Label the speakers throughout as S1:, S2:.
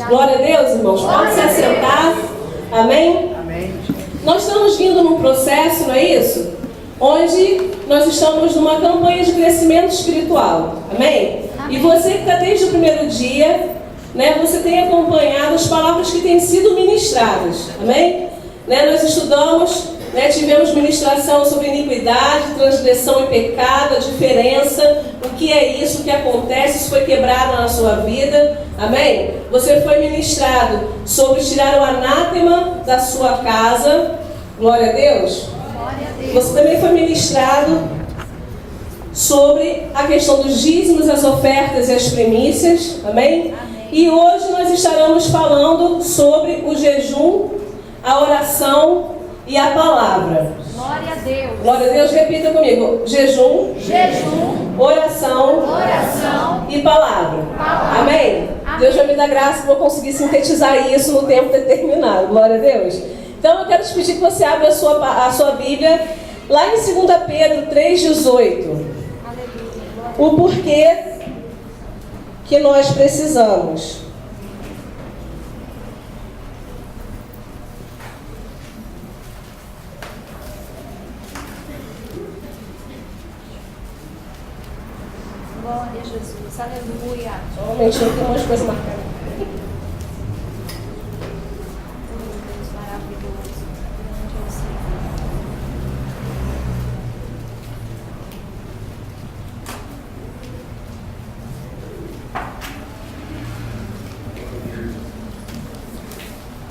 S1: Glória a Deus, irmãos. Pode se assentar. Amém?
S2: Amém.
S1: Nós estamos vindo num processo, não é isso? Onde nós estamos numa campanha de crescimento espiritual. Amém? E você que está desde o primeiro dia, né, você tem acompanhado as palavras que têm sido ministradas. Amém? Nós estudamos, tivemos ministração sobre iniquidade, transgressão e pecado, a diferença, o que é isso, o que acontece, isso foi quebrado na sua vida. Amém? Você foi ministrado sobre tirar o anátema da sua casa. Glória a Deus. Você também foi ministrado sobre a questão dos dízimos, as ofertas e as primícias. Amém? E hoje nós estaremos falando sobre o jejum, a oração e a palavra.
S3: Glória a Deus.
S1: Glória a Deus, repita comigo. Jejum, oração e palavra. Amém? Deus vai me dar graça para eu conseguir sintetizar isso no tempo determinado. Glória a Deus. Então eu quero te pedir que você abra a sua Bíblia lá em 2 Pedro 3,18. O porquê que nós precisamos.
S3: Glória a Jesus, aleluia.
S1: Só um momentinho, tem umas coisas marcadas.
S3: Deus maravilhoso, grande é o Senhor.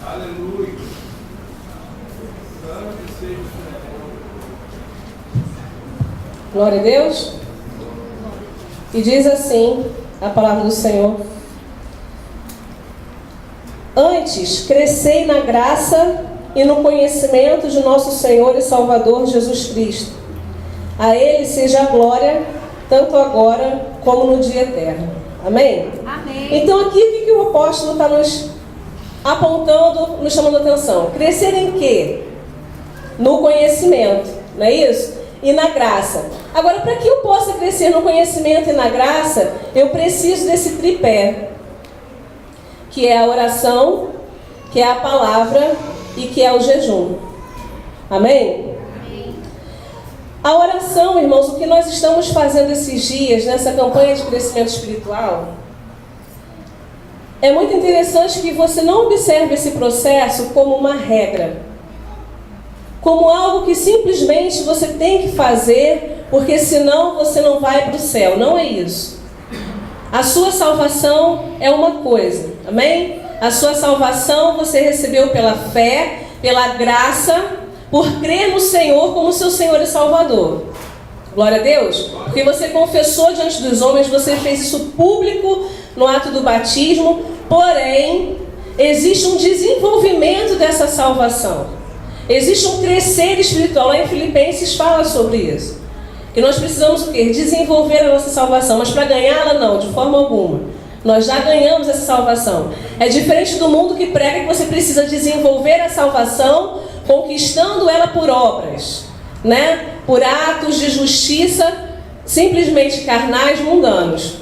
S2: Aleluia. Santo seja o Senhor.
S1: Glória a Deus. E diz assim a palavra do Senhor: antes, crescei na graça e no conhecimento de nosso Senhor e Salvador Jesus Cristo. A Ele seja a glória, tanto agora como no dia eterno. Amém?
S3: Amém.
S1: Então aqui o que o apóstolo está nos apontando, nos chamando a atenção? Crescer em quê? No conhecimento, não é isso? E na graça. Agora, para que eu possa crescer no conhecimento e na graça, eu preciso desse tripé, que é a oração, que é a palavra e que é o jejum. Amém?
S3: Amém.
S1: A oração, irmãos, o que nós estamos fazendo esses dias, nessa campanha de crescimento espiritual, é muito interessante que você não observe esse processo como uma regra, como algo que simplesmente você tem que fazer, porque senão você não vai para o céu. Não é isso. A sua salvação é uma coisa, amém? A sua salvação você recebeu pela fé, pela graça, por crer no Senhor como seu Senhor e Salvador. Glória a Deus. Porque você confessou diante dos homens, você fez isso público no ato do batismo, porém, existe um desenvolvimento dessa salvação. Existe um crescer espiritual. Lá em Filipenses fala sobre isso. Que nós precisamos o quê? Desenvolver a nossa salvação. Mas para ganhá-la, não, de forma alguma. Nós já ganhamos essa salvação. É diferente do mundo que prega que você precisa desenvolver a salvação conquistando ela por obras, né? Por atos de justiça simplesmente carnais, mundanos.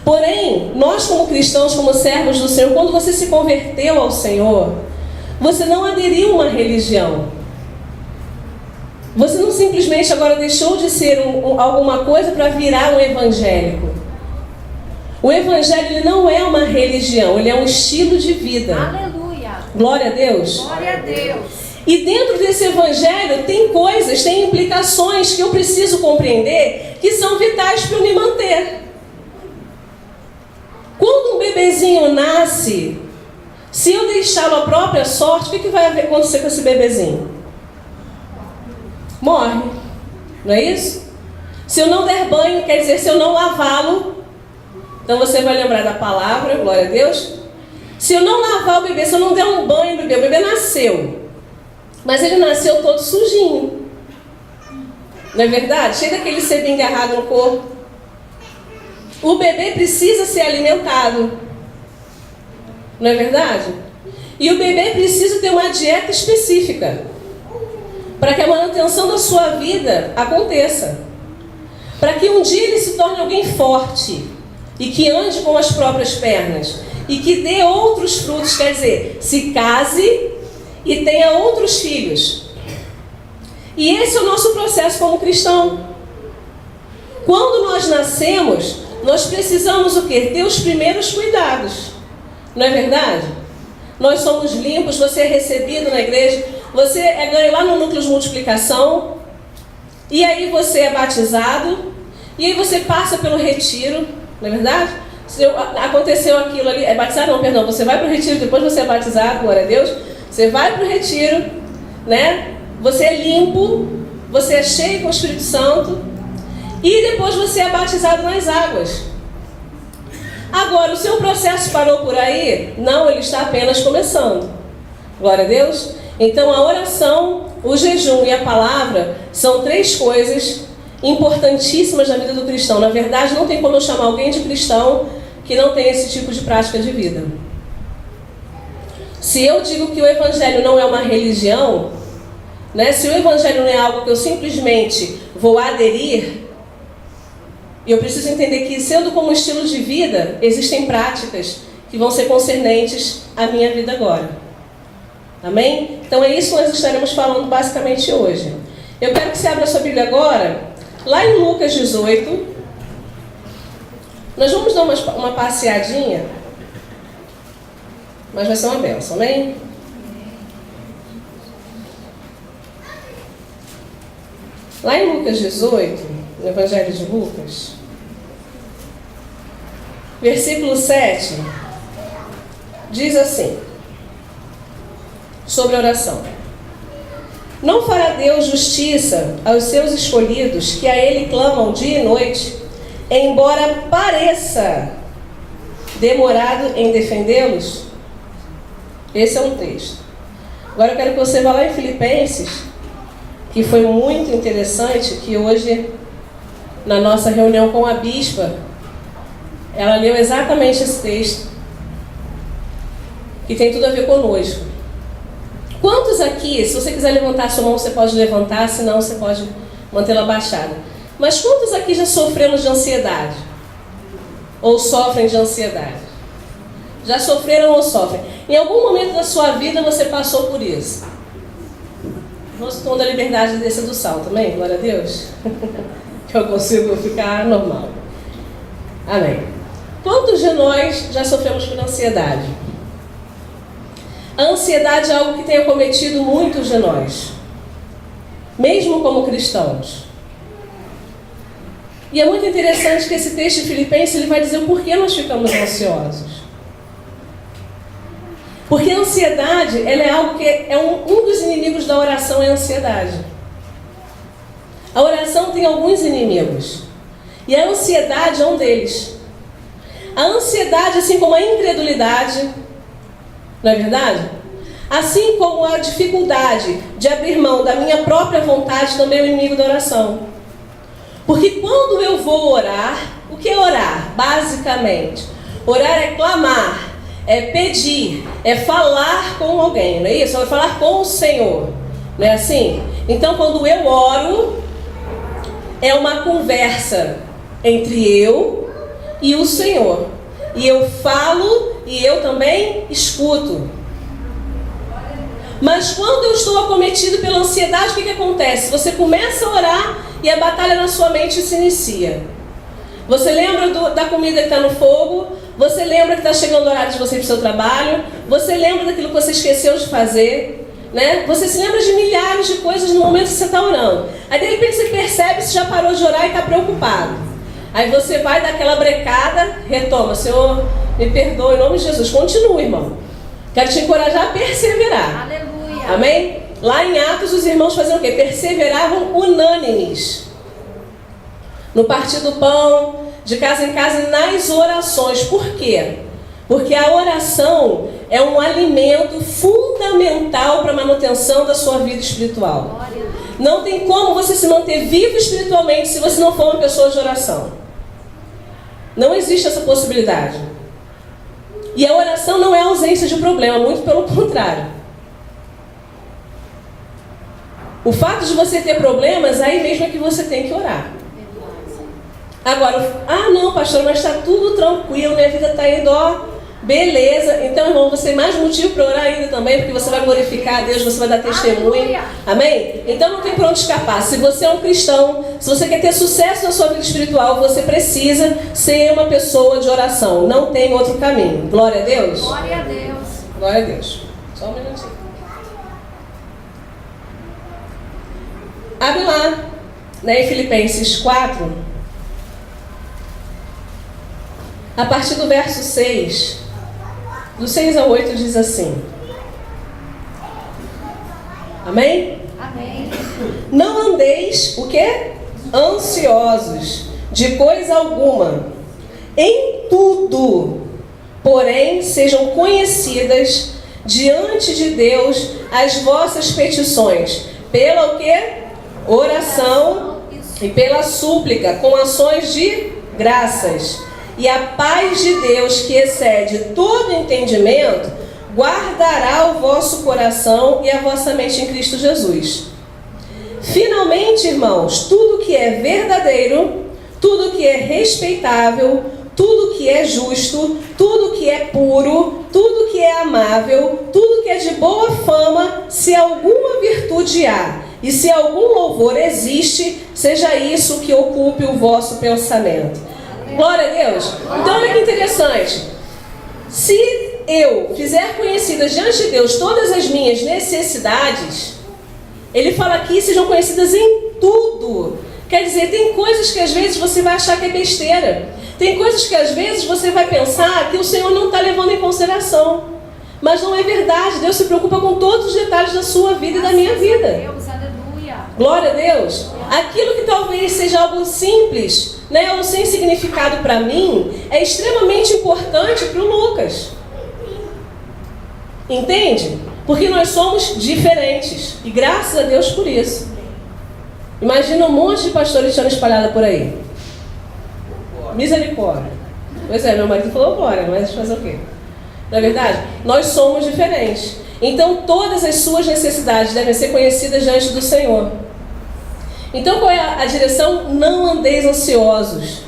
S1: Porém, nós como cristãos, como servos do Senhor, quando você se converteu ao Senhor, você não aderiu a uma religião. Você não simplesmente agora deixou de ser alguma coisa para virar um evangélico. O evangelho ele não é uma religião, ele é um estilo de vida.
S3: Aleluia.
S1: Glória a Deus.
S3: Glória a Deus.
S1: E dentro desse evangelho tem coisas, tem implicações que eu preciso compreender que são vitais para eu me manter. Quando um bebezinho nasce, se eu deixá-lo à própria sorte, o que vai acontecer com esse bebezinho? Morre. Não é isso? Se eu não der banho, quer dizer, se eu não lavá-lo, então você vai lembrar da palavra, glória a Deus. Se eu não lavar o bebê, se eu não der um banho no bebê, o bebê nasceu. Mas ele nasceu todo sujinho. Não é verdade? Cheio daquele sebo engarrado no corpo. O bebê precisa ser alimentado. Não é verdade? E o bebê precisa ter uma dieta específica para que a manutenção da sua vida aconteça. Para que um dia ele se torne alguém forte e que ande com as próprias pernas. e que dê outros frutos, quer dizer, se case e tenha outros filhos. E esse é o nosso processo como cristão. Quando nós nascemos, nós precisamos o quê? Ter os primeiros cuidados. Não é verdade? Nós somos limpos, você é recebido na igreja, você é ganho lá no núcleo de multiplicação, e aí você é batizado, e aí você passa pelo retiro, não é verdade? Se aconteceu aquilo ali, é batizado não, perdão, você vai para o retiro, depois você é batizado, glória a Deus, você vai para o retiro, né? Você é limpo, você é cheio com o Espírito Santo, e depois você é batizado nas águas. Agora, o seu processo parou por aí? Não, ele está apenas começando. Glória a Deus. Então, a oração, o jejum e a palavra são 3 coisas importantíssimas na vida do cristão. Na verdade, não tem como eu chamar alguém de cristão que não tem esse tipo de prática de vida. Se eu digo que o Evangelho não é uma religião, né, se o Evangelho não é algo que eu simplesmente vou aderir, e eu preciso entender que, sendo como estilo de vida, existem práticas que vão ser concernentes à minha vida agora. Amém? Então é isso que nós estaremos falando basicamente hoje. Eu quero que você abra a sua Bíblia agora, lá em Lucas 18. Nós vamos dar uma passeadinha, mas vai ser uma bênção, amém? Lá em Lucas 18, no Evangelho de Lucas, versículo 7, diz assim, sobre a oração: não fará Deus justiça aos seus escolhidos, que a Ele clamam dia e noite, embora pareça demorado em defendê-los? Esse é um texto. Agora eu quero que você vá lá em Filipenses, que foi muito interessante, que hoje, na nossa reunião com a bispa, ela leu exatamente esse texto, que tem tudo a ver conosco. Quantos aqui, se você quiser levantar a sua mão, você pode levantar, senão você pode mantê-la baixada. Mas quantos aqui já sofreram de ansiedade? Ou sofrem de ansiedade? Já sofreram ou sofrem? Em algum momento da sua vida você passou por isso. Nosso tom da liberdade desse do salto, amém? Glória a Deus. Que eu consigo ficar normal. Amém. Quantos de nós já sofremos por ansiedade? A ansiedade é algo que tem acometido muitos de nós, mesmo como cristãos. E é muito interessante que esse texto de Filipenses ele vai dizer o porquê nós ficamos ansiosos. Porque a ansiedade, ela é algo que é um dos inimigos da oração, é a ansiedade. A oração tem alguns inimigos, e a ansiedade é um deles. A ansiedade, assim como a incredulidade, não é verdade? Assim como a dificuldade de abrir mão da minha própria vontade, também é o inimigo da oração. Porque quando eu vou orar, o que é orar? Basicamente, orar é clamar, é pedir, é falar com alguém, não é isso? É falar com o Senhor, não é assim? Então, quando eu oro, é uma conversa entre eu e o Senhor. E eu falo e eu também escuto. Mas quando eu estou acometido pela ansiedade, o que acontece? Você começa a orar e a batalha na sua mente se inicia. Você lembra da comida que está no fogo, você lembra que está chegando o horário de você ir para o seu trabalho, você lembra daquilo que você esqueceu de fazer, né? Você se lembra de milhares de coisas no momento que você está orando. Aí de repente você percebe se já parou de orar e está preocupado. Aí você vai dar aquela brecada, retoma: Senhor, me perdoa em nome de Jesus. Continua, irmão. Quero te encorajar a perseverar.
S3: Aleluia.
S1: Amém? Lá em Atos os irmãos faziam o quê? Perseveravam unânimes. No partir do pão, de casa em casa e nas orações. Por quê? Porque a oração é um alimento fundamental para a manutenção da sua vida espiritual. Não tem como você se manter vivo espiritualmente se você não for uma pessoa de oração. Não existe essa possibilidade. E a oração não é ausência de problema, muito pelo contrário. O fato de você ter problemas, aí mesmo é que você tem que orar. Agora, não, pastor, mas está tudo tranquilo, minha vida está indo, Beleza, então, irmão, você tem mais motivo para orar ainda também, porque você vai glorificar a Deus, você vai dar testemunho.
S3: Aleluia.
S1: Amém? Então não tem para onde escapar. Se você é um cristão, se você quer ter sucesso na sua vida espiritual, você precisa ser uma pessoa de oração. Não tem outro caminho. Glória a Deus.
S3: Glória a Deus.
S1: Glória a Deus. Só um minutinho. Abre lá, né, em Filipenses 4, a partir do verso 6. Do 6 ao 8 diz assim. Amém?
S3: Amém.
S1: Não andeis, o quê? Ansiosos de coisa alguma. Em tudo, porém, sejam conhecidas diante de Deus as vossas petições. Pela o quê? Oração e pela súplica, com ações de graças. E a paz de Deus, que excede todo entendimento, guardará o vosso coração e a vossa mente em Cristo Jesus. Finalmente, irmãos, tudo que é verdadeiro, tudo que é respeitável, tudo que é justo, tudo que é puro, tudo que é amável, tudo que é de boa fama, se alguma virtude há e se algum louvor existe, seja isso que ocupe o vosso pensamento. Glória a Deus. Então olha que interessante. Se eu fizer conhecidas diante de Deus todas as minhas necessidades, ele fala aqui, sejam conhecidas em tudo. Quer dizer, tem coisas que às vezes você vai achar que é besteira. Tem coisas que às vezes você vai pensar que o Senhor não está levando em consideração. Mas não é verdade. Deus se preocupa com todos os detalhes da sua vida e da minha vida.
S3: Deus, aleluia.
S1: Glória a Deus. Aquilo que talvez seja algo simples, né, ou sem significado para mim, é extremamente importante para o Lucas. Entende? Porque nós somos diferentes. E graças a Deus por isso. Imagina um monte de pastores sendo espalhado por aí. Misericórdia. Pois é, meu marido falou glória, mas fazer o quê? Não é verdade? Nós somos diferentes. Então todas as suas necessidades devem ser conhecidas diante do Senhor. Então qual é a direção? Não andeis ansiosos.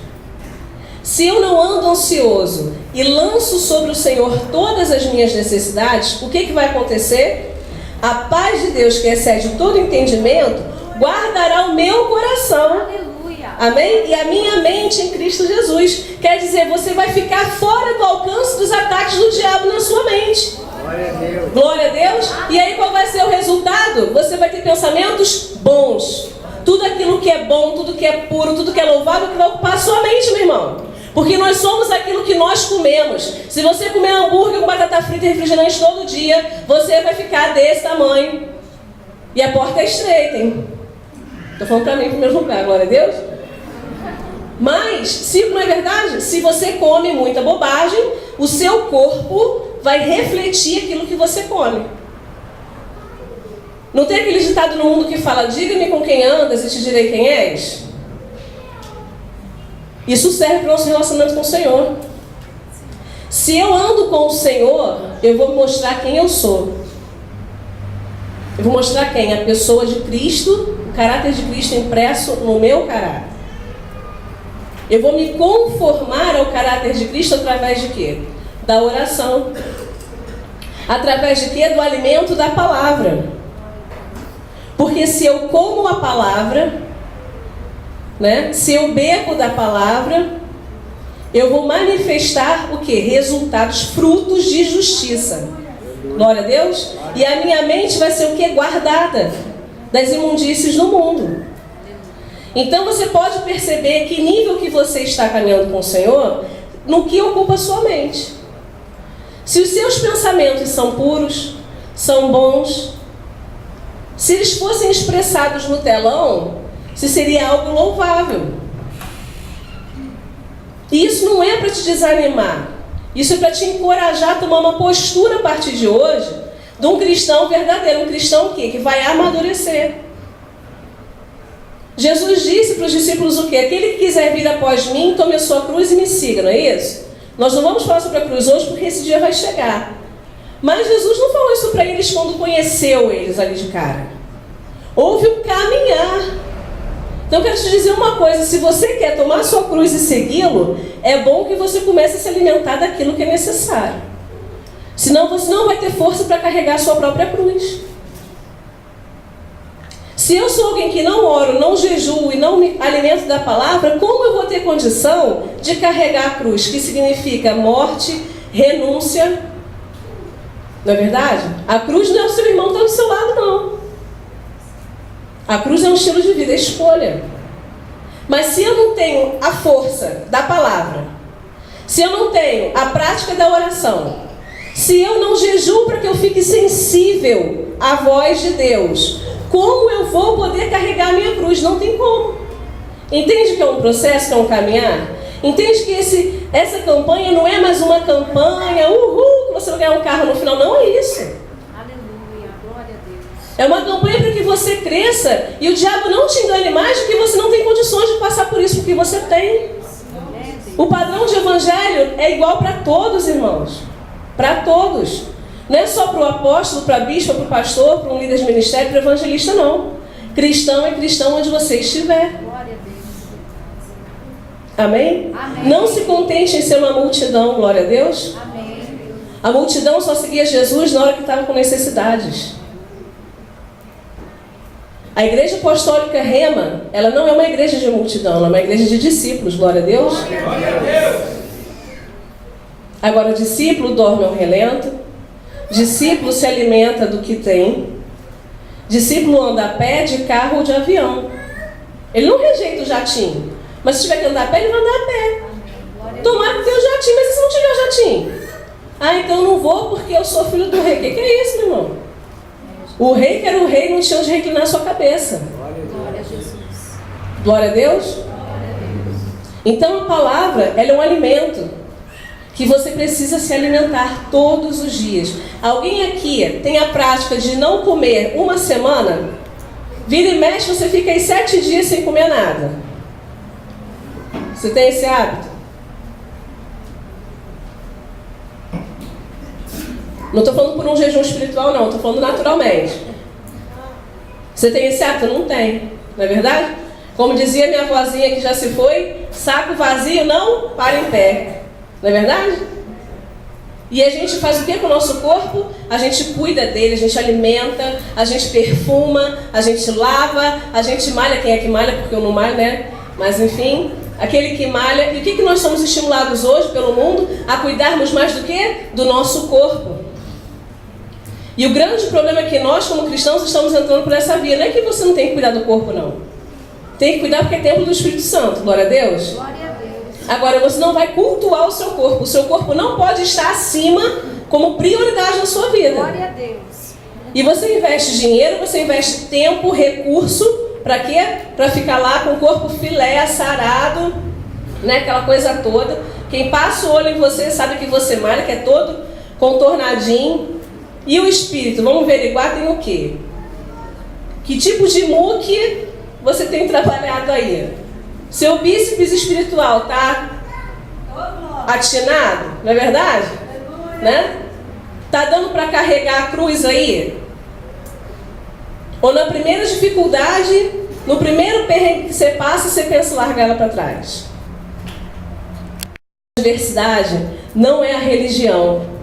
S1: Se eu não ando ansioso e lanço sobre o Senhor todas as minhas necessidades, o que vai acontecer? A paz de Deus, que excede todo entendimento, guardará o meu coração.
S3: Aleluia.
S1: Amém? E a minha mente em Cristo Jesus. Quer dizer, você vai ficar fora do alcance dos ataques do diabo na sua mente.
S2: Glória a Deus.
S1: Glória a Deus. E aí qual vai ser o resultado? Você vai ter pensamentos bons. Tudo aquilo que é bom, tudo que é puro, tudo que é louvável, que vai ocupar a sua mente, meu irmão. Porque nós somos aquilo que nós comemos. Se você comer hambúrguer com batata frita e refrigerante todo dia, você vai ficar desse tamanho. E a porta é estreita, hein? Estou falando para mim em primeiro lugar, glória a Deus. Mas, se não é verdade, se você come muita bobagem, o seu corpo vai refletir aquilo que você come. Não tem aquele ditado no mundo que fala, diga-me com quem andas e te direi quem és? Isso serve para o nosso relacionamento com o Senhor. Se eu ando com o Senhor, eu vou mostrar quem eu sou. Eu vou mostrar quem? A pessoa de Cristo, o caráter de Cristo impresso no meu caráter. Eu vou me conformar ao caráter de Cristo através de quê? Da oração. Através de quê? Do alimento da palavra. Porque se eu como a palavra, né? Se eu bebo da palavra, eu vou manifestar o quê? Resultados, frutos de justiça. Glória a Deus. E a minha mente vai ser o quê? Guardada das imundícies do mundo. Então você pode perceber que nível que você está caminhando com o Senhor, no que ocupa a sua mente. Se os seus pensamentos são puros, são bons, se eles fossem expressados no telão, isso seria algo louvável. E isso não é para te desanimar. Isso é para te encorajar a tomar uma postura a partir de hoje de um cristão verdadeiro. Um cristão que vai amadurecer. Jesus disse para os discípulos o quê? Aquele que quiser vir após mim, tome a sua cruz e me siga, não é isso? Nós não vamos falar sobre a cruz hoje porque esse dia vai chegar. Mas Jesus não falou isso para eles quando conheceu eles ali de cara. Houve um caminhar. Então eu quero te dizer uma coisa, se você quer tomar a sua cruz e segui-lo, é bom que você comece a se alimentar daquilo que é necessário. Senão você não vai ter força para carregar a sua própria cruz. Se eu sou alguém que não oro, não jejuo e não me alimento da palavra, como eu vou ter condição de carregar a cruz? Que significa morte, renúncia. Não é verdade? A cruz não é o seu irmão que está do seu lado, não. A cruz é um estilo de vida, é escolha. Mas se eu não tenho a força da palavra, se eu não tenho a prática da oração, se eu não jejuo para que eu fique sensível à voz de Deus, como eu vou poder carregar a minha cruz? Não tem como. Entende que é um processo, que é um caminhar? Entende que essa campanha não é mais uma campanha, que você vai ganhar um carro no final. Não é isso.
S3: Aleluia, glória a Deus.
S1: É uma campanha para que você cresça e o diabo não te engane mais do que você não tem condições de passar por isso, porque você tem. O padrão de evangelho é igual para todos, irmãos. Para todos. Não é só para o apóstolo, para a bispa, para o pastor, para um líder de ministério, para o evangelista, não. Cristão é cristão onde você estiver.
S3: Glória a Deus.
S1: Amém?
S3: Amém.
S1: Não se contente em ser uma multidão, glória a Deus.
S3: Amém.
S1: A multidão só seguia Jesus na hora que estava com necessidades. A igreja apostólica Rema, ela não é uma igreja de multidão, ela é uma igreja de discípulos, glória a Deus.
S3: Glória a Deus.
S1: Agora, discípulo dorme ao relento, discípulo se alimenta do que tem, discípulo anda a pé, de carro ou de avião. Ele não rejeita o jatinho, mas se tiver que andar a pé, ele vai andar a pé. Tomara que tenha o jatinho, mas e se não tiver o jatinho? Então eu não vou porque eu sou filho do rei. O que é isso, meu irmão? O rei que era o rei não tinha onde reclinar a sua cabeça.
S3: Glória a Jesus.
S1: Glória a Deus. Então a palavra, ela é um alimento que você precisa se alimentar todos os dias. Alguém aqui tem a prática de não comer uma semana? Vira e mexe, você fica aí 7 dias sem comer nada. Você tem esse hábito? Não estou falando por um jejum espiritual, não. Estou falando naturalmente. Você tem esse hábito? Não tem. Não é verdade? Como dizia minha avózinha que já se foi, saco vazio não para em pé. Não é verdade? E a gente faz o que com o nosso corpo? A gente cuida dele, a gente alimenta, a gente perfuma, a gente lava, a gente malha. Quem é que malha? Porque eu não malho, né? Mas enfim, aquele que malha. E o que nós somos estimulados hoje pelo mundo? A cuidarmos mais do que? Do nosso corpo. E o grande problema é que nós, como cristãos, estamos entrando por essa via. Não é que você não tem que cuidar do corpo, não. Tem que cuidar porque é templo do Espírito Santo. Glória a Deus.
S3: Glória a Deus.
S1: Agora, você não vai cultuar o seu corpo. O seu corpo não pode estar acima como prioridade na sua vida.
S3: Glória a Deus.
S1: E você investe dinheiro, você investe tempo, recurso. Para quê? Para ficar lá com o corpo filé, sarado, né? Aquela coisa toda. Quem passa o olho em você sabe que você malha, que é todo contornadinho. E o espírito, vamos averiguar, tem o quê? Que tipo de muque você tem trabalhado aí? Seu bíceps espiritual está atinado, não é verdade? Né? Tá dando para carregar a cruz aí? Ou na primeira dificuldade, no primeiro perrengue que você passa, você pensa em largar ela para trás? A diversidade não é a religião.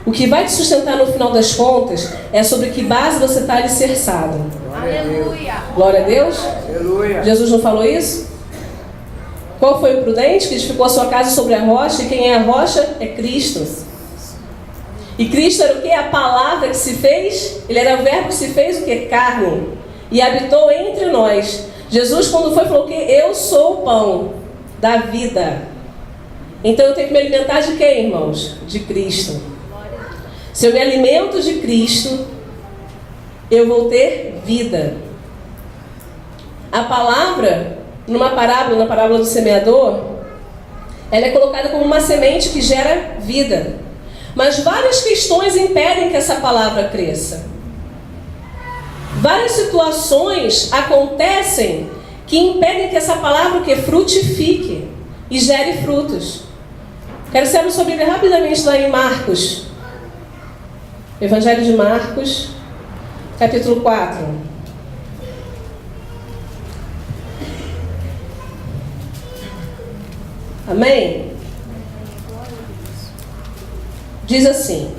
S1: O que vai te sustentar no final das contas é sobre que base você está alicerçado.
S3: Aleluia.
S1: Glória a Deus.
S2: Aleluia.
S1: Jesus não falou isso? Qual foi o prudente que edificou a sua casa sobre a rocha? E quem é a rocha? É Cristo. E Cristo era o que? A palavra que se fez. Ele era o verbo que se fez o que? Carne. E habitou entre nós. Jesus, quando foi, falou que eu sou o pão da vida. Então eu tenho que me alimentar de quem, irmãos? De Cristo. Se eu me alimento de Cristo, eu vou ter vida. A palavra, na parábola do semeador, ela é colocada como uma semente que gera vida. Mas várias questões impedem que essa palavra cresça. Várias situações acontecem que impedem que essa palavra que frutifique e gere frutos. Quero que você abra sua Bíblia rapidamente lá em Marcos. Evangelho de Marcos, capítulo 4. Amém? Diz assim: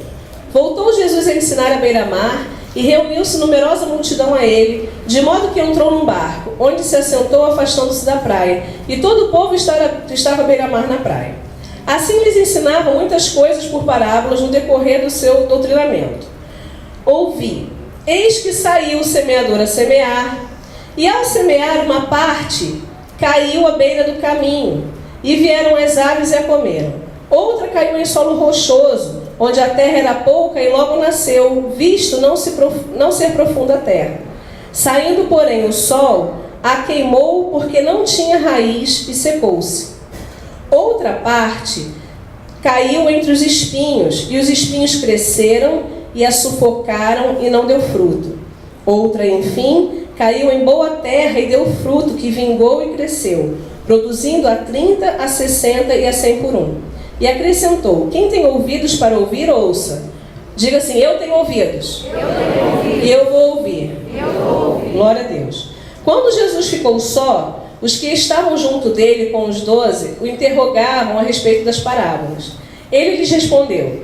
S1: voltou Jesus a ensinar à beira-mar, e reuniu-se numerosa multidão a ele, de modo que entrou num barco, onde se assentou afastando-se da praia, e todo o povo estava à beira-mar na praia. Assim lhes ensinava muitas coisas por parábolas no decorrer do seu doutrinamento. Ouvi: eis que saiu o semeador a semear, e ao semear uma parte, caiu à beira do caminho, e vieram as aves e a comeram. Outra caiu em solo rochoso, onde a terra era pouca, e logo nasceu, visto não ser profunda a terra. Saindo, porém, o sol, a queimou, porque não tinha raiz, e secou-se. Outra parte caiu entre os espinhos, e os espinhos cresceram, e a sufocaram, e não deu fruto. Outra, enfim, caiu em boa terra, e deu fruto, que vingou e cresceu, produzindo a 30, a 60 e a 100 por um. E acrescentou: quem tem ouvidos para ouvir, ouça. Diga assim: eu tenho ouvidos. E eu vou ouvir. Glória a Deus. Quando Jesus ficou só, os que estavam junto dele com os 12 o interrogavam a respeito das parábolas. Ele lhes respondeu: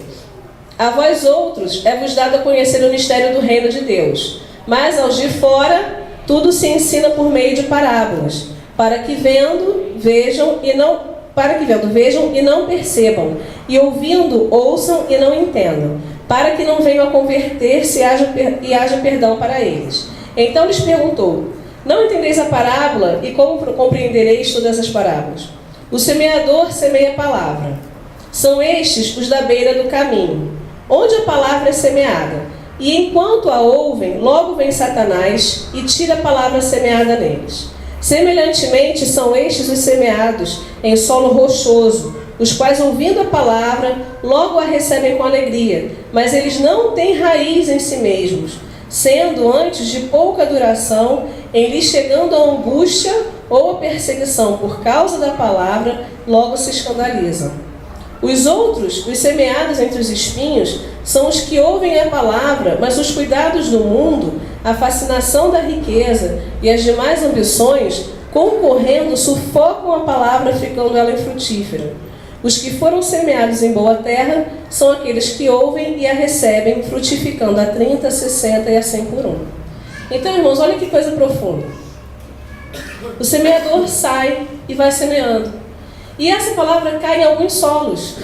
S1: a vós outros é-vos dado a conhecer o mistério do reino de Deus, mas aos de fora tudo se ensina por meio de parábolas, para que vendo, vejam e não percebam, e ouvindo, ouçam e não entendam, para que não venham a converter-se e haja perdão para eles. Então lhes perguntou: não entendeis a parábola, e como compreendereis todas as parábolas? O semeador semeia a palavra. São estes os da beira do caminho, onde a palavra é semeada. E enquanto a ouvem, logo vem Satanás e tira a palavra semeada neles. Semelhantemente, são estes os semeados em solo rochoso, os quais, ouvindo a palavra, logo a recebem com alegria, mas eles não têm raiz em si mesmos, sendo antes de pouca duração, em lhes chegando a angústia ou a perseguição por causa da palavra, logo se escandalizam. Os outros, os semeados entre os espinhos, são os que ouvem a palavra, mas os cuidados do mundo, a fascinação da riqueza e as demais ambições, concorrendo, sufocam a palavra, ficando ela infrutífera. Os que foram semeados em boa terra são aqueles que ouvem e a recebem, frutificando a 30, a 60 e a 100 por um. Então, irmãos, olha que coisa profunda. O semeador sai e vai semeando. E essa palavra cai em alguns solos.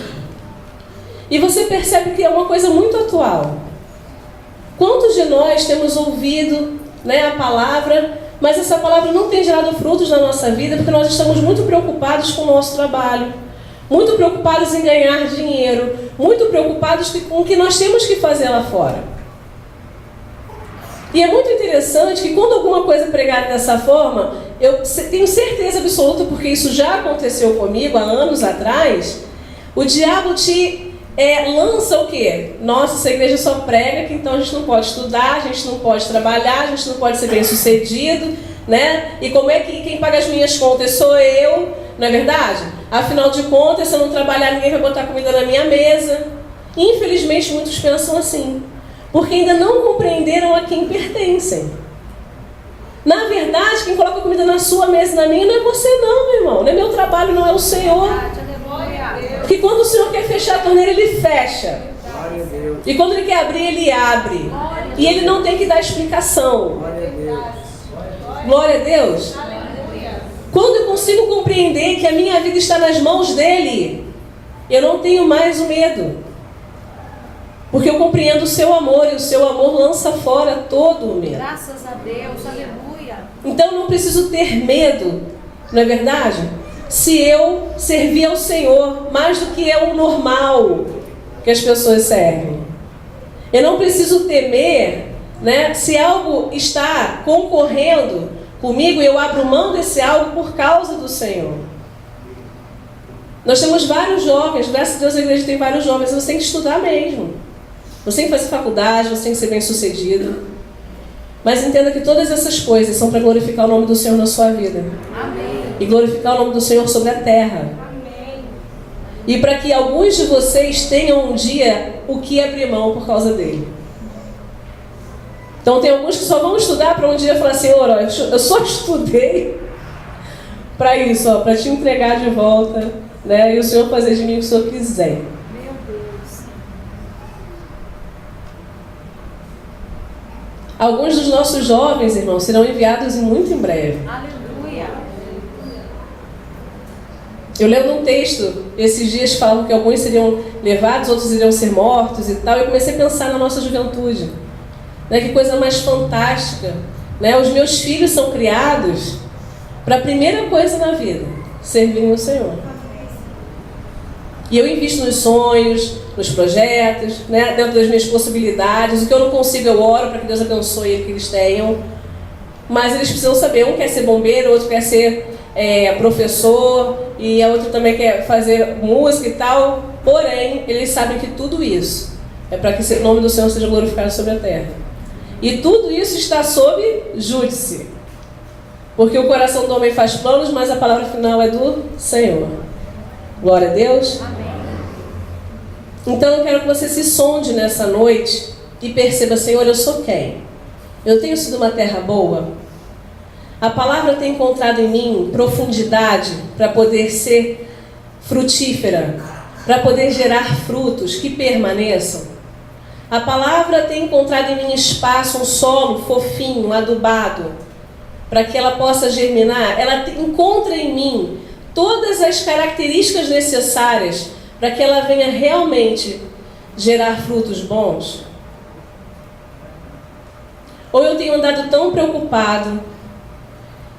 S1: E você percebe que é uma coisa muito atual. Quantos de nós temos ouvido, a palavra, mas essa palavra não tem gerado frutos na nossa vida porque nós estamos muito preocupados com o nosso trabalho, muito preocupados em ganhar dinheiro, muito preocupados com o que nós temos que fazer lá fora. E é muito interessante que quando alguma coisa é pregada dessa forma, eu tenho certeza absoluta, porque isso já aconteceu comigo há anos atrás, o diabo te lança o quê? Nossa, essa igreja só prega que então a gente não pode estudar, a gente não pode trabalhar, a gente não pode ser bem sucedido, E como é que quem paga as minhas contas sou eu, não é verdade? Afinal de contas, se eu não trabalhar, ninguém vai botar comida na minha mesa. Infelizmente, muitos pensam assim, porque ainda não compreenderam a quem pertencem. Na verdade, quem coloca comida na sua mesa e na minha não é você não, meu irmão. Não é meu trabalho, não é o Senhor. Porque quando o Senhor quer fechar a torneira, Ele fecha. E quando Ele quer abrir, Ele abre. E Ele não tem que dar explicação. Glória a Deus. Quando eu consigo compreender que a minha vida está nas mãos dEle, eu não tenho mais o medo. Porque eu compreendo o seu amor, e o seu amor lança fora todo o medo.
S3: Graças a Deus, aleluia.
S1: Então eu não preciso ter medo, não é verdade? Se eu servir ao Senhor mais do que é o normal que as pessoas servem. Eu não preciso temer, se algo está concorrendo comigo e eu abro mão desse algo por causa do Senhor. Nós temos vários jovens, graças a Deus a igreja tem vários jovens, você tem que estudar mesmo. Você tem que fazer faculdade, você tem que ser bem sucedido. Mas entenda que todas essas coisas são para glorificar o nome do Senhor na sua vida.
S3: Amém.
S1: E glorificar o nome do Senhor sobre a terra.
S3: Amém.
S1: E para que alguns de vocês tenham um dia o que abrir mão por causa dele. Então tem alguns que só vão estudar para um dia falar: Senhor, eu só estudei para isso, para te entregar de volta né? E o Senhor fazer de mim o que o Senhor quiser.
S3: Meu Deus.
S1: Alguns dos nossos jovens, irmãos, serão enviados muito em breve.
S3: Aleluia.
S1: Eu lendo um texto, esses dias falam que alguns seriam levados, outros iriam ser mortos e tal. E eu comecei a pensar na nossa juventude. Né? Que coisa mais fantástica. Né? Os meus filhos são criados para a primeira coisa na vida, servirem o Senhor. E eu invisto nos sonhos, nos projetos, né? Dentro das minhas possibilidades. O que eu não consigo, eu oro para que Deus abençoe o que eles tenham. Mas eles precisam saber, um quer ser bombeiro, outro quer ser professor, e a outra também quer fazer música e tal. Porém, eles sabem que tudo isso é para que o nome do Senhor seja glorificado sobre a terra. E tudo isso está sob júdice. Porque o coração do homem faz planos, mas a palavra final é do Senhor. Glória a Deus.
S3: Amém.
S1: Então eu quero que você se sonde nessa noite e perceba, Senhor, eu sou quem? Eu tenho sido uma terra boa? A palavra tem encontrado em mim profundidade para poder ser frutífera, para poder gerar frutos que permaneçam? A palavra tem encontrado em mim espaço, um solo fofinho, adubado, para que ela possa germinar? Ela encontra em mim todas as características necessárias para que ela venha realmente gerar frutos bons? Ou eu tenho andado tão preocupado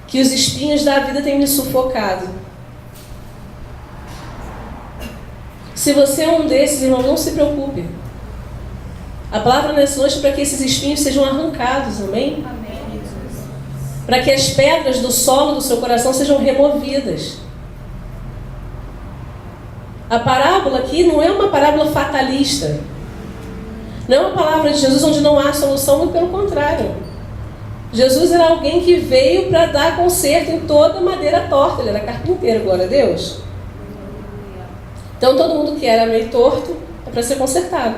S1: que os espinhos da vida têm me sufocado? Se você é um desses, irmão, não se preocupe. A palavra nessa noite é para que esses espinhos sejam arrancados, amém?
S3: Amém, Jesus.
S1: Para que as pedras do solo do seu coração sejam removidas. A parábola aqui não é uma parábola fatalista. Não é uma palavra de Jesus onde não há solução, muito pelo contrário. Jesus era alguém que veio para dar conserto em toda madeira torta. Ele era carpinteiro, glória a Deus. Então todo mundo que era meio torto é para ser consertado.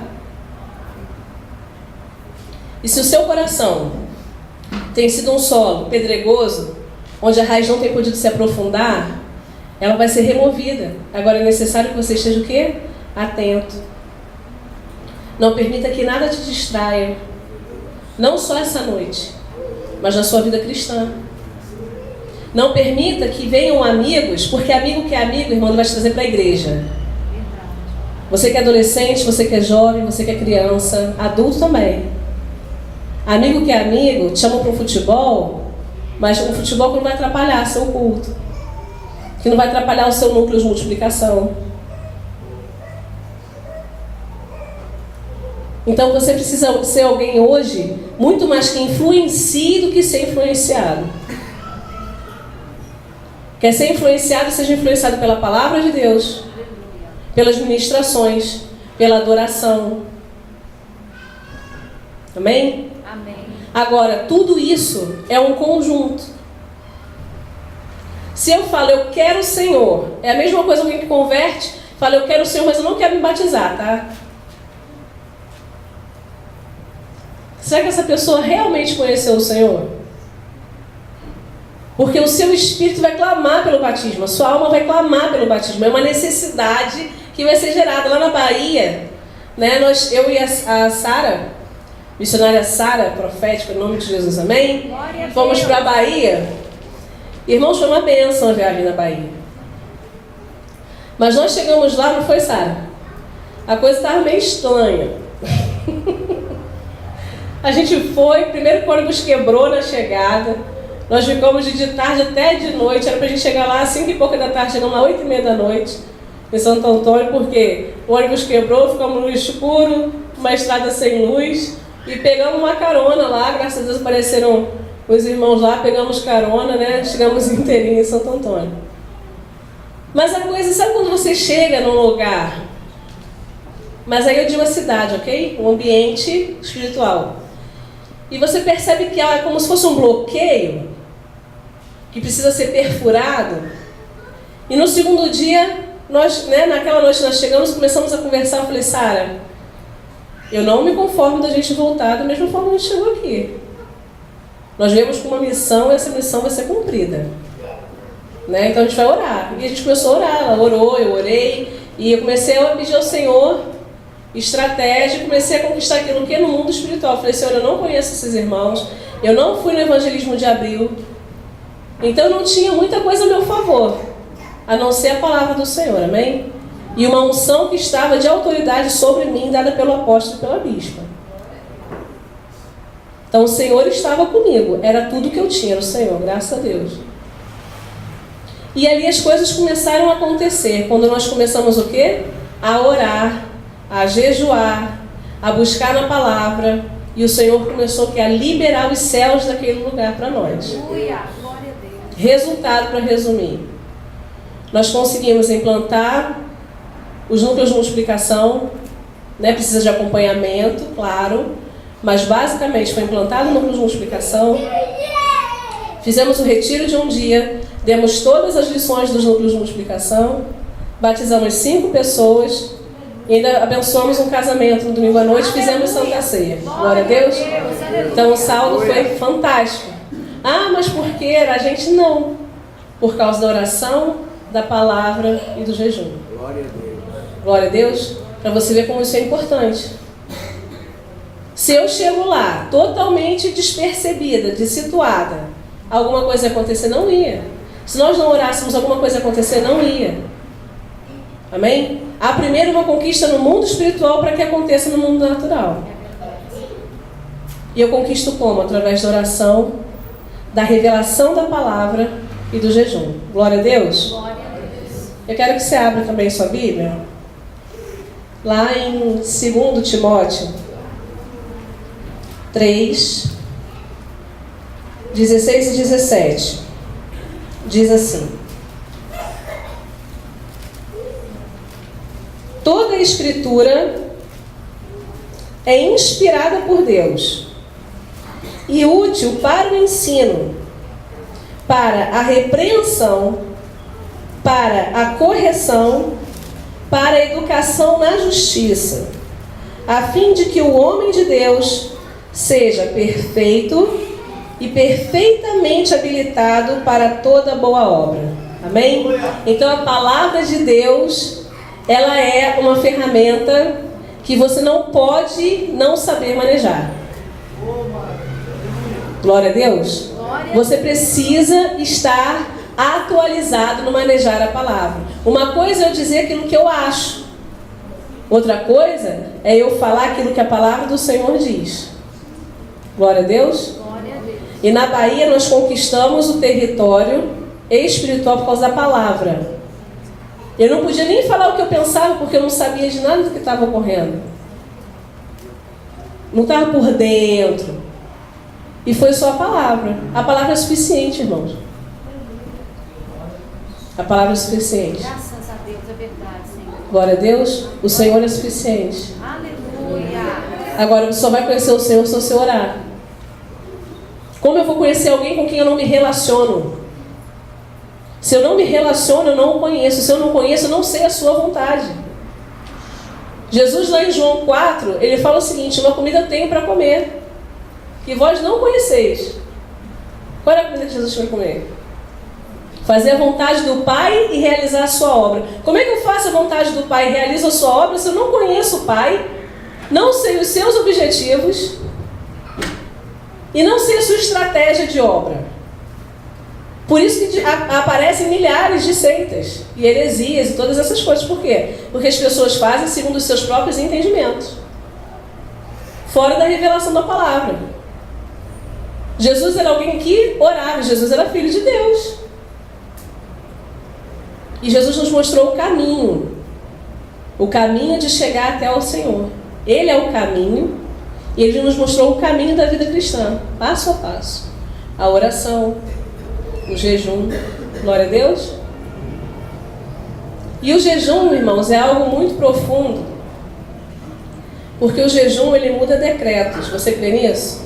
S1: E se o seu coração tem sido um solo pedregoso, onde a raiz não tem podido se aprofundar, ela vai ser removida. Agora é necessário que você esteja o quê? Atento. Não permita que nada te distraia. Não só essa noite, mas na sua vida cristã. Não permita que venham amigos, porque amigo que é amigo, irmão, não vai te trazer para a igreja. Você que é adolescente, você que é jovem, você que é criança, adulto também. Amigo que é amigo, te chamam para um futebol, mas um futebol que não vai atrapalhar seu culto, que não vai atrapalhar o seu núcleo de multiplicação. Então você precisa ser alguém hoje muito mais que influencie do que ser influenciado. Quer ser influenciado, seja influenciado pela palavra de Deus, pelas ministrações, pela adoração. Amém?
S3: Amém.
S1: Agora, tudo isso é um conjunto. Se eu falo, eu quero o Senhor, é a mesma coisa alguém que converte, fala, eu quero o Senhor, mas eu não quero me batizar, tá? Será que essa pessoa realmente conheceu o Senhor? Porque o seu espírito vai clamar pelo batismo, a sua alma vai clamar pelo batismo. É uma necessidade que vai ser gerada. Lá na Bahia, né, eu e a Sara, missionária Sara, profética, em nome de Jesus, amém?
S3: Glória a
S1: Fomos
S3: Deus.
S1: para a Bahia. Irmãos, foi uma bênção a viagem na Bahia. Mas nós chegamos lá, não foi, Sara? A coisa estava meio estranha. A gente foi, primeiro que o ônibus quebrou na chegada. Nós ficamos de tarde até de noite. Era para a gente chegar lá às 5 e pouca da tarde, chegamos lá às 8h30 da noite, em Santo Antônio, porque o ônibus quebrou, ficamos no escuro, uma estrada sem luz, e pegamos uma carona lá. Graças a Deus apareceram os irmãos lá, pegamos carona, né? Chegamos inteirinho em Santo Antônio. Mas a coisa, sabe quando você chega num lugar? Mas aí eu digo a cidade, ok? Um ambiente espiritual. E você percebe que ela é como se fosse um bloqueio que precisa ser perfurado. E no segundo dia, nós, né, naquela noite nós chegamos e começamos a conversar. Eu falei, Sara, eu não me conformo da gente voltar da mesma forma que a gente chegou aqui. Nós viemos com uma missão e essa missão vai ser cumprida. Né? Então a gente vai orar. E a gente começou a orar, ela orou, eu orei, e eu comecei a pedir ao Senhor estratégia, comecei a conquistar aquilo que é no mundo espiritual. Eu falei, Senhor, eu não conheço esses irmãos, eu não fui no evangelismo de abril, então não tinha muita coisa a meu favor, a não ser a palavra do Senhor, amém? E uma unção que estava de autoridade sobre mim, dada pelo apóstolo e pela bispa. Então o Senhor estava comigo, era tudo que eu tinha, era o Senhor, graças a Deus. E ali as coisas começaram a acontecer, quando nós começamos o quê? A orar, a jejuar, a buscar na palavra, e o Senhor começou a liberar os céus daquele lugar para nós.
S3: Aleluia, glória a Deus.
S1: Resultado, para resumir, nós conseguimos implantar os núcleos de multiplicação, né? Precisa de acompanhamento, claro, mas basicamente foi implantado o núcleo de multiplicação, fizemos o retiro de um dia, demos todas as lições dos núcleos de multiplicação, batizamos 5 pessoas, e ainda abençoamos um casamento no domingo à noite, fizemos Santa Ceia. Glória a Deus. Então o saldo foi fantástico. Ah, mas por que? A gente não. Por causa da oração, da palavra e do jejum.
S2: Glória a Deus.
S1: Glória a Deus. Para você ver como isso é importante. Se eu chego lá totalmente despercebida, dessituada, alguma coisa ia acontecer? Não ia. Se nós não orássemos, alguma coisa ia acontecer? Não ia. Amém? Há primeiro uma conquista no mundo espiritual para que aconteça no mundo natural. E eu conquisto como? Através da oração, da revelação da palavra e do jejum. Glória a Deus.
S3: Glória a Deus.
S1: Eu quero que você abra também sua Bíblia. Lá em 2 Timóteo 3, 16 e 17. Diz assim: toda a Escritura é inspirada por Deus e útil para o ensino, para a repreensão, para a correção, para a educação na justiça, a fim de que o homem de Deus seja perfeito e perfeitamente habilitado para toda boa obra. Amém? Então a palavra de Deus, ela é uma ferramenta que você não pode não saber manejar. Glória a Deus. Você precisa estar atualizado no manejar a palavra. Uma coisa é eu dizer aquilo que eu acho. Outra coisa é eu falar aquilo que a palavra do Senhor diz. Glória a Deus.
S3: Glória a Deus.
S1: E na Bahia nós conquistamos o território espiritual por causa da palavra. Eu não podia nem falar o que eu pensava porque eu não sabia de nada do que estava ocorrendo. Não estava por dentro. E foi só a palavra. A palavra é suficiente, irmãos. A palavra é suficiente.
S3: Graças a Deus, é verdade, Senhor.
S1: Glória a Deus. O Senhor é suficiente.
S3: Aleluia.
S1: Agora você só vai conhecer o Senhor se você orar. Como eu vou conhecer alguém com quem eu não me relaciono? Se eu não me relaciono, eu não o conheço. Se eu não conheço, eu não sei a sua vontade. Jesus lá em João 4, ele fala o seguinte: uma comida eu tenho para comer, que vós não conheceis. Qual era a comida que Jesus foi comer? Fazer a vontade do Pai e realizar a sua obra. Como é que eu faço a vontade do Pai e realizo a sua obra se eu não conheço o Pai, não sei os seus objetivos e não sei a sua estratégia de obra? Por isso que aparecem milhares de seitas e heresias e todas essas coisas. Por quê? Porque as pessoas fazem segundo os seus próprios entendimentos, fora da revelação da palavra. Jesus era alguém que orava, Jesus era filho de Deus. E Jesus nos mostrou o caminho de chegar até o Senhor. Ele é o caminho, e Ele nos mostrou o caminho da vida cristã, passo a passo. A oração, o jejum, glória a Deus. E o jejum, irmãos, é algo muito profundo, porque o jejum, ele muda decretos. Você crê nisso?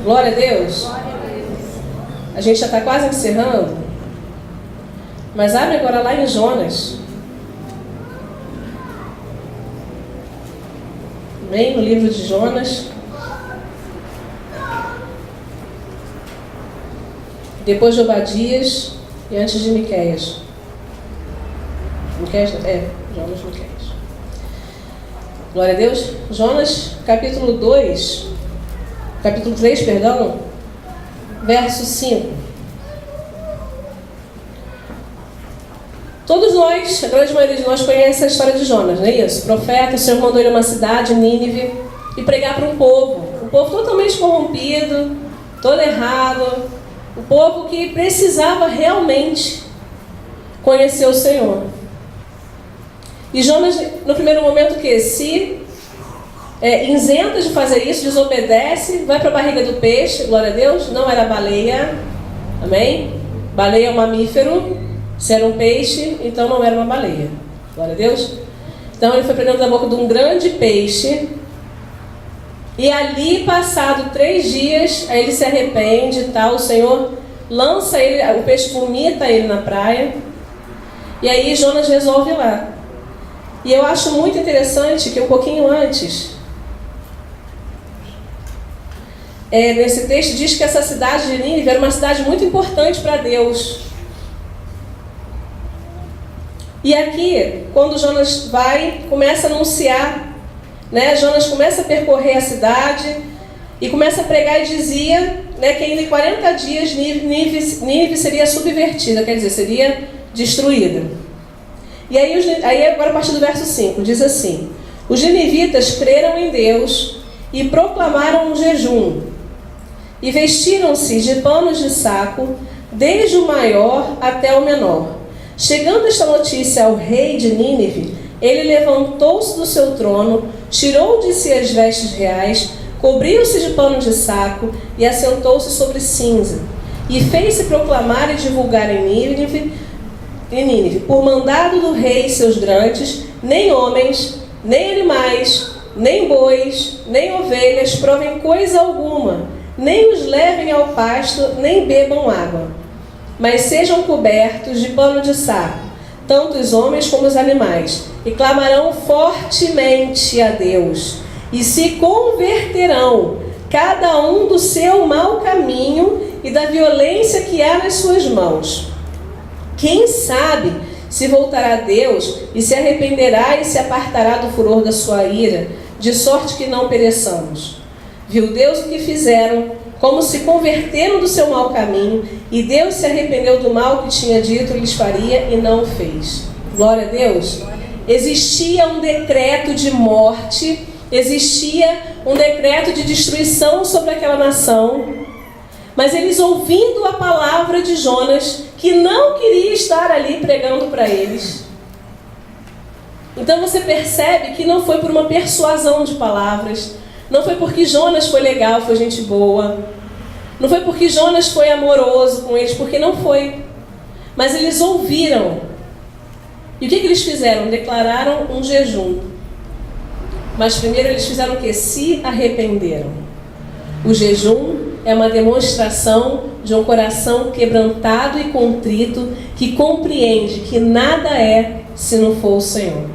S1: Glória a Deus. A gente já está quase encerrando, mas abre agora lá em Jonas. Vem no livro de Jonas. Depois de Obadias, e antes de Miqueias. Miqueias? Jonas, Miqueias. Glória a Deus. Jonas, capítulo 2, capítulo 3, perdão, verso 5. Todos nós, a grande maioria de nós conhece a história de Jonas, não é isso? O profeta, o Senhor mandou ele a uma cidade, Nínive, e pregar para um povo totalmente corrompido, todo errado, um povo que precisava realmente conhecer o Senhor. E Jonas, no primeiro momento, que se isenta de fazer isso, desobedece, vai para a barriga do peixe, glória a Deus, não era baleia, amém? Baleia é um mamífero, se era um peixe, então não era uma baleia, glória a Deus. Então ele foi para dentro da boca de um grande peixe, e ali, passado 3 dias, aí ele se arrepende e tal, o Senhor lança ele, o peixe vomita ele na praia, e aí Jonas resolve ir lá. E eu acho muito interessante que um pouquinho antes, nesse texto diz que essa cidade de Nínive era uma cidade muito importante para Deus. E aqui, quando Jonas vai, começa a anunciar, né? Jonas começa a percorrer a cidade e começa a pregar e dizia, né, que ainda em 40 dias Nínive seria subvertida, quer dizer, seria destruída. E aí agora a partir do verso 5, diz assim: os ninivitas creram em Deus e proclamaram um jejum, e vestiram-se de panos de saco, desde o maior até o menor. Chegando esta notícia ao rei de Nínive, ele levantou-se do seu trono, tirou de si as vestes reais, cobriu-se de pano de saco e assentou-se sobre cinza. E fez-se proclamar e divulgar em Nínive, por mandado do rei e seus grandes, nem homens, nem animais, nem bois, nem ovelhas provem coisa alguma, nem os levem ao pasto, nem bebam água, mas sejam cobertos de pano de saco, tanto os homens como os animais, e clamarão fortemente a Deus, e se converterão, cada um do seu mau caminho e da violência que há nas suas mãos. Quem sabe se voltará a Deus e se arrependerá e se apartará do furor da sua ira, de sorte que não pereçamos. Viu Deus o que fizeram, como se converteram do seu mau caminho, e Deus se arrependeu do mal que tinha dito lhes faria e não o fez. Glória a Deus. Existia um decreto de morte, existia um decreto de destruição sobre aquela nação, mas eles, ouvindo a palavra de Jonas, que não queria estar ali pregando para eles. Então você percebe que não foi por uma persuasão de palavras, não foi porque Jonas foi legal, foi gente boa, não foi porque Jonas foi amoroso com eles, porque não foi. Mas eles ouviram. E o que eles fizeram? Declararam um jejum. Mas primeiro eles fizeram o quê? Se arrependeram. O jejum é uma demonstração de um coração quebrantado e contrito, que compreende que nada é se não for o Senhor.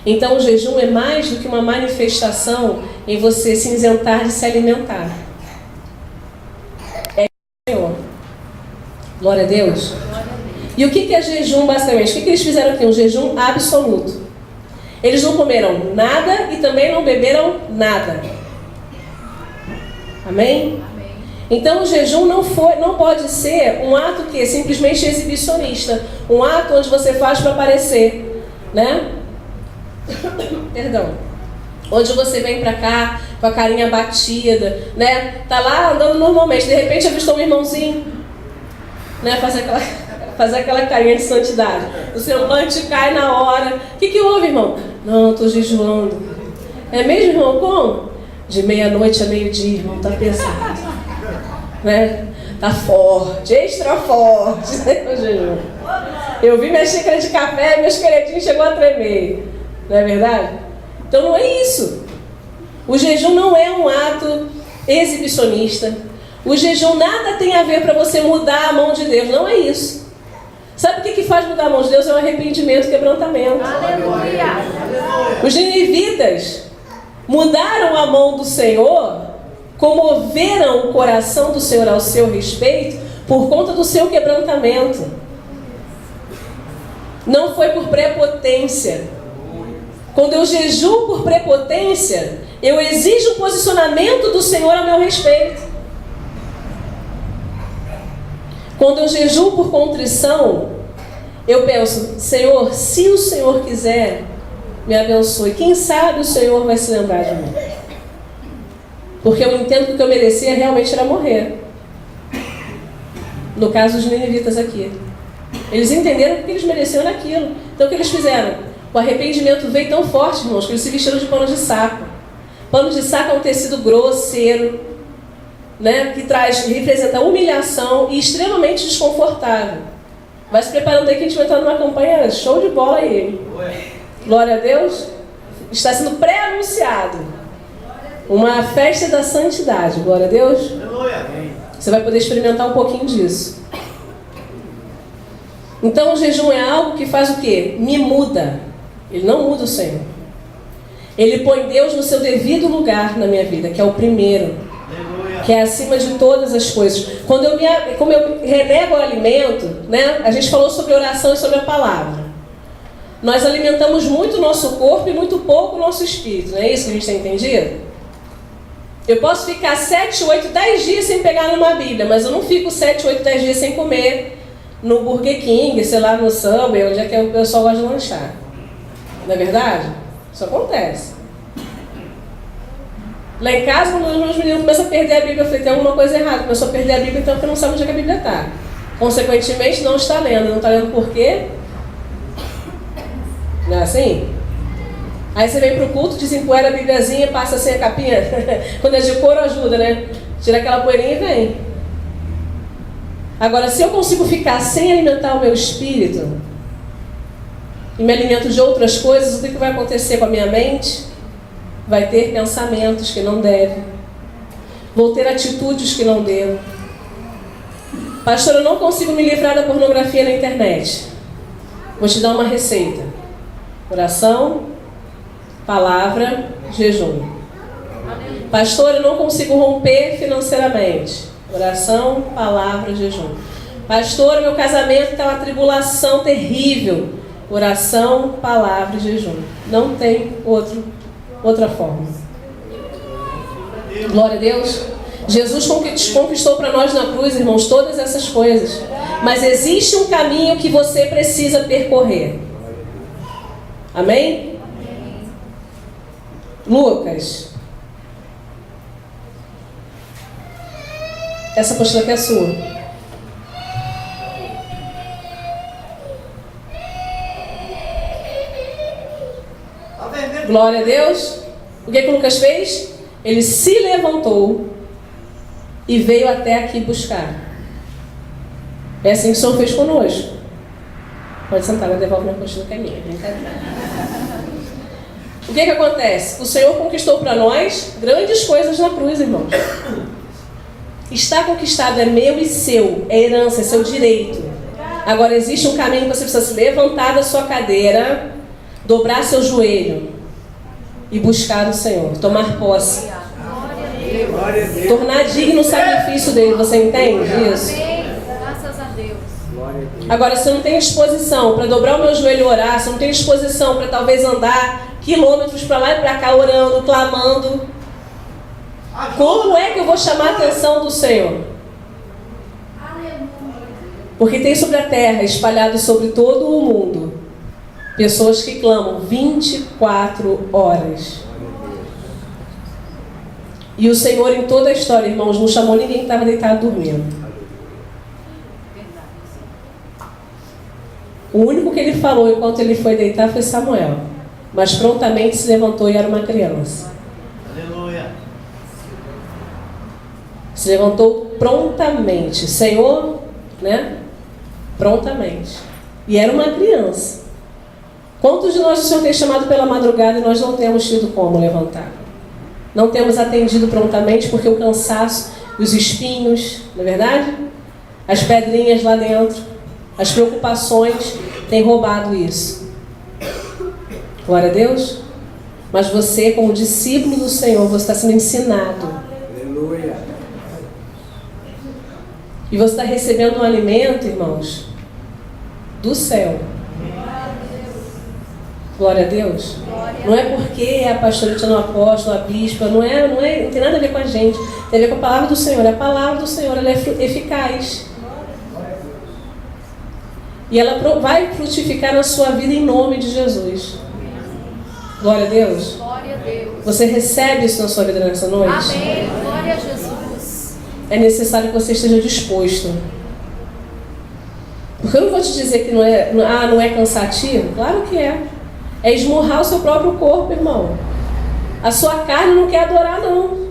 S1: Então o jejum é mais do que uma manifestação em você se isentar de se alimentar. É o Senhor. Glória a Deus. E o que é jejum basicamente? O que eles fizeram aqui? Um jejum absoluto. Eles não comeram nada e também não beberam nada. Amém? Amém. Então o jejum não pode ser um ato que é simplesmente exibicionista, um ato onde você faz para aparecer, né? Perdão. Onde você vem para cá com a carinha batida, né? Tá lá andando normalmente, de repente avistou um irmãozinho, né? Fazer aquela carinha de santidade. O semblante cai na hora. O que houve, irmão? Não, estou jejuando. É mesmo, irmão? Como? De meia-noite a meio-dia, irmão, tá pesado, né? Tá forte, extra forte, né? Eu vi minha xícara de café, meu esqueletinho chegou a tremer, não é verdade? Então não é isso. O jejum não é um ato exibicionista. O jejum nada tem a ver para você mudar a mão de Deus, não é isso. Sabe o que faz mudar a mão de Deus? É o arrependimento e quebrantamento. Aleluia! Os ninivitas mudaram a mão do Senhor, comoveram o coração do Senhor ao seu respeito, por conta do seu quebrantamento. Não foi por prepotência. Quando eu jejuo por prepotência, eu exijo o posicionamento do Senhor a meu respeito. Quando eu jejuo por contrição, eu penso, Senhor, se o Senhor quiser, me abençoe. Quem sabe o Senhor vai se lembrar de mim. Porque eu entendo que o que eu merecia realmente era morrer. No caso dos ninivitas aqui. Eles entenderam que eles mereciam naquilo. Então o que eles fizeram? O arrependimento veio tão forte, irmãos, que eles se vestiram de pano de saco. Pano de saco é um tecido grosseiro, né, que representa humilhação e extremamente desconfortável. Vai se preparando aí que a gente vai estar numa campanha show de bola aí. Glória a Deus. Está sendo pré-anunciado uma festa da santidade. Glória a Deus. Você vai poder experimentar um pouquinho disso. Então o jejum é algo que faz o quê? Me muda. Ele não muda o Senhor. Ele põe Deus no seu devido lugar na minha vida, que é o primeiro, que é acima de todas as coisas. Como eu renego o alimento, né? A gente falou sobre oração e sobre a palavra. Nós alimentamos muito o nosso corpo e muito pouco o nosso espírito. Não é isso que a gente tem entendido? Eu posso ficar 7, 8, 10 dias sem pegar numa Bíblia, mas eu não fico 7, 8, 10 dias sem comer no Burger King, sei lá, no Subway, onde é que o pessoal gosta de lanchar. Não é verdade? Isso acontece. Lá em casa, quando os meus meninos começam a perder a Bíblia, eu falei, tem alguma coisa errada. Começou a perder a Bíblia, então porque não sabe onde é que a Bíblia está. Consequentemente, não está lendo. Não está lendo por quê? Não é assim? Aí você vem para o culto, desempoeira a Bíbliazinha, passa assim a capinha. Quando é de couro, ajuda, né? Tira aquela poeirinha e vem. Agora, se eu consigo ficar sem alimentar o meu espírito e me alimento de outras coisas, o que vai acontecer com a minha mente? Vai ter pensamentos que não deve. Vou ter atitudes que não devo. Pastor, eu não consigo me livrar da pornografia na internet. Vou te dar uma receita. Oração, palavra, jejum. Pastor, eu não consigo romper financeiramente. Oração, palavra, jejum. Pastor, meu casamento está uma tribulação terrível. Oração, palavra e jejum. Não tem outra forma. Glória a Deus. Jesus conquistou para nós na cruz, irmãos, todas essas coisas. Mas existe um caminho que você precisa percorrer. Amém? Lucas. Essa apostila aqui é sua. Glória a Deus. O que o Lucas fez? Ele se levantou e veio até aqui buscar. É assim que o Senhor fez conosco. Pode sentar, eu devolvo minha apostila que é minha. Brincadeira. O que acontece? O Senhor conquistou para nós grandes coisas na cruz, irmãos. Está conquistado, é meu e seu, é herança, é seu direito. Agora existe um caminho que você precisa se levantar da sua cadeira, dobrar seu joelho e buscar o Senhor, tomar posse, tornar digno o sacrifício dele. Você entende isso?
S3: Graças a Deus.
S1: Agora, se eu não tenho disposição para dobrar o meu joelho e orar, se eu não tenho disposição para talvez andar quilômetros para lá e para cá orando, clamando, como é que eu vou chamar a atenção do Senhor? Porque tem sobre a terra, espalhado sobre todo o mundo, pessoas que clamam 24 horas. E o Senhor, em toda a história, irmãos, não chamou ninguém que estava deitado dormindo. O único que ele falou enquanto ele foi deitar foi Samuel. Mas prontamente se levantou e era uma criança.
S2: Aleluia.
S1: Se levantou prontamente. Senhor, né? Prontamente. E era uma criança. Quantos de nós o Senhor tem chamado pela madrugada e nós não temos tido como levantar? Não temos atendido prontamente porque o cansaço, os espinhos, não é verdade? As pedrinhas lá dentro, as preocupações têm roubado isso. Glória a Deus. Mas você, como discípulo do Senhor, você está sendo ensinado.
S2: Aleluia.
S1: E você está recebendo um alimento, irmãos, do céu. Glória a Deus. Não é porque é a pastorita, no apóstolo, a bispa, não tem nada a ver com a gente. Tem a ver com a palavra do Senhor. A palavra do Senhor, ela é eficaz. E ela vai frutificar na sua vida em nome de Jesus. Glória a Deus.
S3: Glória a Deus.
S1: Você recebe isso na sua vida nessa noite?
S3: Amém. Glória a Jesus.
S1: É necessário que você esteja disposto. Porque eu não vou te dizer que não é cansativo. Claro que é. É esmurrar o seu próprio corpo, irmão. A sua carne não quer adorar, não.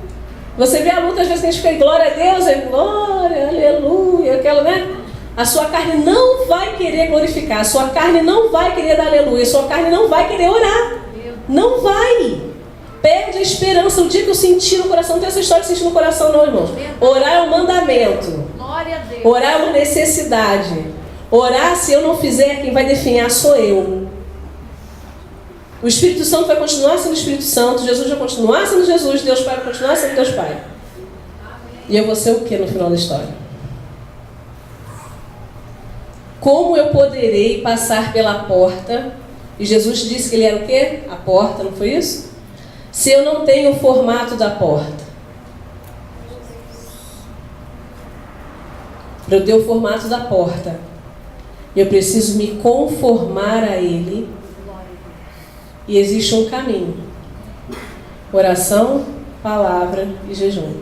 S1: Você vê a luta, às vezes que a gente fica, glória a Deus, é glória, aleluia, aquela, né? A sua carne não vai querer glorificar, a sua carne não vai querer dar aleluia, a sua carne não vai querer orar. Não vai. Perde a esperança. O dia que eu senti no coração, não tem essa história de sentir no coração, não, irmão. Orar é um mandamento.
S3: Glória a Deus.
S1: Orar é uma necessidade. Orar, se eu não fizer, quem vai definhar sou eu. O Espírito Santo vai continuar sendo Espírito Santo, Jesus vai continuar sendo Jesus, Deus Pai vai continuar sendo Deus Pai. E eu vou ser o que no final da história? Como eu poderei passar pela porta? E Jesus disse que ele era o quê? A porta, não foi isso? Se eu não tenho o formato da porta. Para eu ter o formato da porta, eu preciso me conformar a ele. E existe um caminho: oração, palavra e jejum.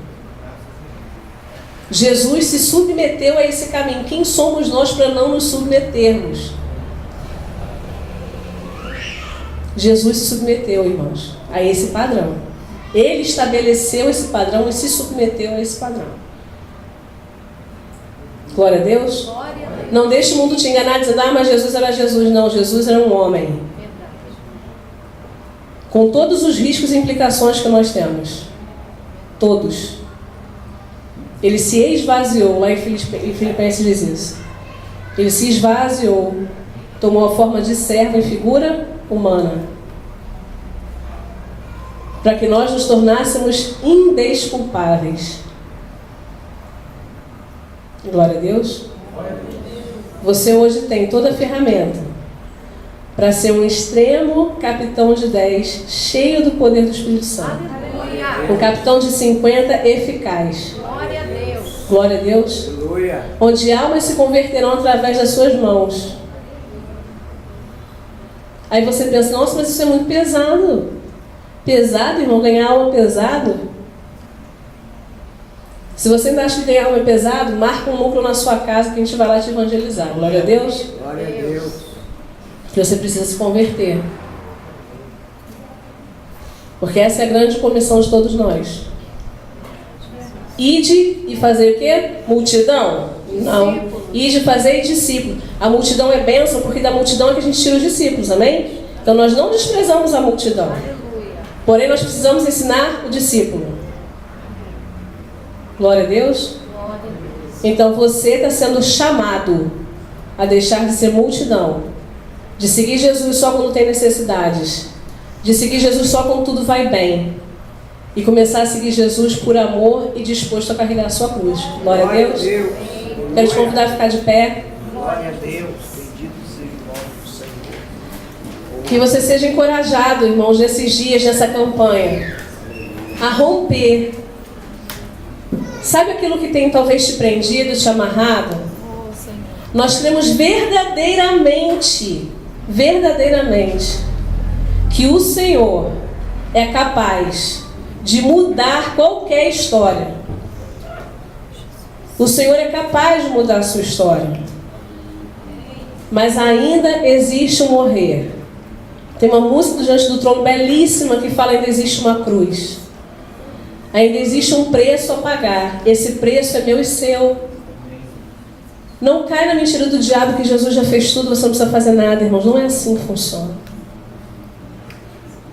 S1: Jesus se submeteu a esse caminho. Quem somos nós para não nos submetermos? Jesus se submeteu, irmãos, a esse padrão. Ele estabeleceu esse padrão e se submeteu a esse padrão. Glória a Deus.
S3: Glória a Deus.
S1: Não deixe o mundo te enganar dizendo, mas Jesus era Jesus. Não, Jesus era um homem. Com todos os riscos e implicações que nós temos. Todos. Ele se esvaziou, lá em Filipenses diz isso. Ele se esvaziou, tomou a forma de servo em figura humana. Para que nós nos tornássemos indesculpáveis. Glória a Deus. Você hoje tem toda a ferramenta para ser um extremo capitão de 10, cheio do poder do Espírito Santo. Um capitão de 50 eficaz.
S3: Glória a Deus.
S1: Glória a Deus.
S2: Aleluia.
S1: Onde almas se converterão através das suas mãos. Aí você pensa, nossa, mas isso é muito pesado. Pesado, irmão? Ganhar alma pesado? Se você ainda acha que ganhar alma é pesado, marca um núcleo na sua casa que a gente vai lá te evangelizar. Glória a Deus.
S2: Glória a Deus.
S1: Que você precisa se converter. Porque essa é a grande comissão de todos nós. Ide e fazer o quê? Multidão? Não. Ide e fazer discípulo. A multidão é bênção porque da multidão é que a gente tira os discípulos, amém? Então nós não desprezamos a multidão. Porém nós precisamos ensinar o discípulo. Glória a Deus. Então você está sendo chamado a deixar de ser multidão. De seguir Jesus só quando tem necessidades. De seguir Jesus só quando tudo vai bem. E começar a seguir Jesus por amor e disposto a carregar a sua cruz. Glória a Deus. Quero te convidar a ficar de pé.
S2: Glória a Deus. Bendito seja o nome do Senhor.
S1: Que você seja encorajado, irmãos, nesses dias, nessa campanha, a romper. Sabe aquilo que tem talvez te prendido, te amarrado? Nós cremos verdadeiramente que o Senhor é capaz de mudar qualquer história. O Senhor é capaz de mudar a sua história. Mas ainda existe um morrer. Tem uma música do Diante do Trono belíssima que fala ainda existe uma cruz. Ainda existe um preço a pagar. Esse preço é meu e seu. Não cai na mentira do diabo que Jesus já fez tudo, você não precisa fazer nada, irmãos. Não é assim que funciona.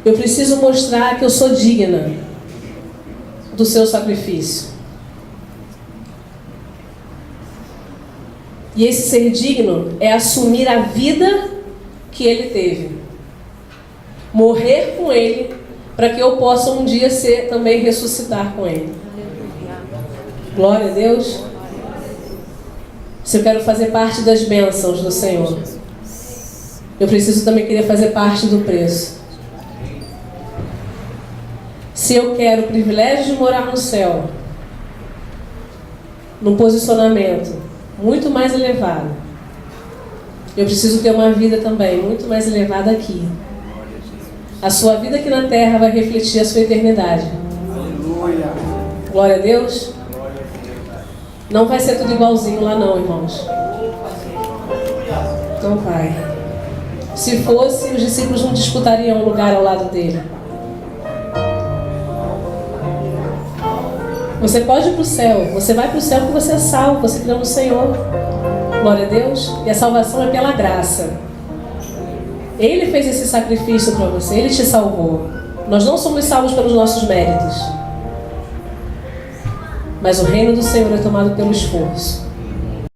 S1: Eu preciso mostrar que eu sou digna do seu sacrifício. E esse ser digno é assumir a vida que ele teve. Morrer com ele, para que eu possa um dia também ressuscitar com ele. Glória a Deus. Se eu quero fazer parte das bênçãos do Senhor, eu preciso também querer fazer parte do preço. Se eu quero o privilégio de morar no céu, num posicionamento muito mais elevado, eu preciso ter uma vida também muito mais elevada aqui. A sua vida aqui na terra vai refletir a sua eternidade.
S2: Aleluia.
S1: Glória a Deus. Não vai ser tudo igualzinho lá não, irmãos. Não vai. Se fosse, os discípulos não disputariam um lugar ao lado dele. Você pode ir para o céu. Você vai para o céu porque você é salvo. Você crê no Senhor. Glória a Deus. E a salvação é pela graça. Ele fez esse sacrifício para você. Ele te salvou. Nós não somos salvos pelos nossos méritos. Mas o reino do Senhor é tomado pelo esforço.